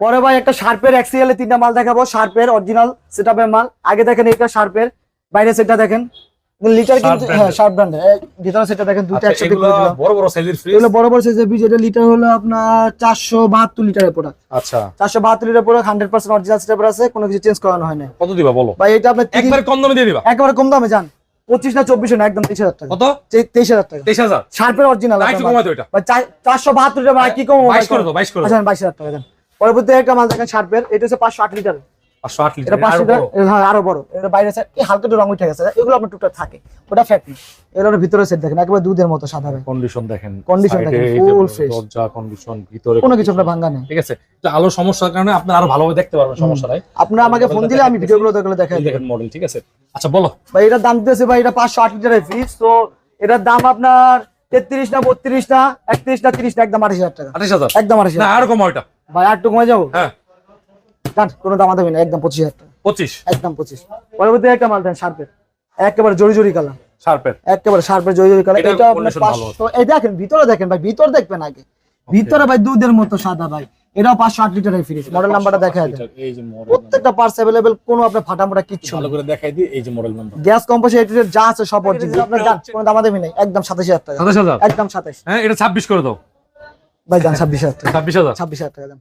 পরে ভাই একটা শার্পের এক্সিএল এ 3টা মাল দেখাবো, শার্পের অরিজিনাল সেটআপের মাল। আগে দেখেন এটা শার্পের, বাইরে সেটটা দেখেন লিটার কিন্তু হ্যাঁ শার্প ব্র্যান্ডের, ভিতরে সেটটা দেখেন দুটো একসাথে করে দিলাম। বড় বড় সাইজের ফ্রিজ, এগুলো বড় বড় সাইজের ফ্রিজ। এটা লিটার হলো আপনার 472 লিটারের প্রোডাক্ট। আচ্ছা 472 লিটার প্রোডাক্ট, 100% অরিজিনাল সেটআপ আছে, কোনো কিছু চেঞ্জ করানো হয় না। কত দিবা বলো ভাই এটা আপনি একবারে কম দামে দিয়ে দিবা? একেবারে কম দামে যান, 25 না 24 না, একদম 23000 টাকা। কত? 23000 টাকা 23000 শার্পের অরিজিনাল। একটু কমাই দাও এটা ভাই 472 টাকা ভাই কি কম 22 করে দাও, 22 করে দাও। আচ্ছা 22000 টাকা দেন। পরবর্তী একটা মাল দেখেন শার্পের, এটা হচ্ছে 508 লিটার। 508 লিটার এটা 5 লিটার, হ্যাঁ আরো বড়। এটা বাইরে সাইড এই হালকা একটু রং উঠে গেছে, এগুলো আপনার টুকটাক থাকে, ওটা ফ্যাক্ট না। এগুলোর ভিতরে সেট দেখেন একেবারে দুধের মতো সাদা ভাই। কন্ডিশন দেখেন, কন্ডিশন দেখেন ফুল ফ্রেশ, দরজা কন্ডিশন, ভিতরে কোনো কিছু আপনার ভাঙা নেই। ঠিক আছে। তো আলো সমস্যার কারণে আপনি আরো ভালোভাবে দেখতে পারবেন, সমস্যা নাই। আপনারা আমাকে ফোন দিলে আমি ভিডিওগুলো দেখাই দেখেন মডেল। ঠিক আছে আচ্ছা বলো ভাই। এটার দাম দিতেছে ভাই, এটা 508 লিটারের ফ্রিজ। তো এটার দাম আপনার 33 না 32 না 31 না 30 না, একদম 28000 টাকা। 28000 একদম 28000 না আর কম ওইটা ভাই, আর একটু কমে যাবো? হ্যাঁ কাট, কোনো দাম দেবেন না, একদম 25000 টাকা। 25 একদম 25। পরবর্তী একটা মাল দেন শার্পের, একেবারে জরি জরি কালার, শার্পের একেবারে শার্পের জরি জরি কালার। এটার এটা আপনার condition ভালো 500। এই দেখেন ভিতরে দেখেন ভাই, ভিতর দেখবেন আগে, ভিতরে ভাই দুধের মতো সাদা ভাই। এটাও 508 লিটারের ফ্রিজ। মডেল নাম্বারটা দেখায় দেন, এই যে মডেল প্রত্যেকটা পার্টস अवेलेबल, কোনো আপনার ফাটামোটা কিচ্ছু ভালো না। করে দেখাই দিই, এই যে মডেল নাম্বার। গ্যাস কম্প্রেসর এটু যা আছে সব অরিজিনাল। আপনার জান কোনো দাম দেবেন না, একদম 27000 টাকা। 27000 একদম 27। হ্যাঁ এটা 26 করে দাও ভাই জান 26000 টাকা। 26000 26000 টাকা দেন।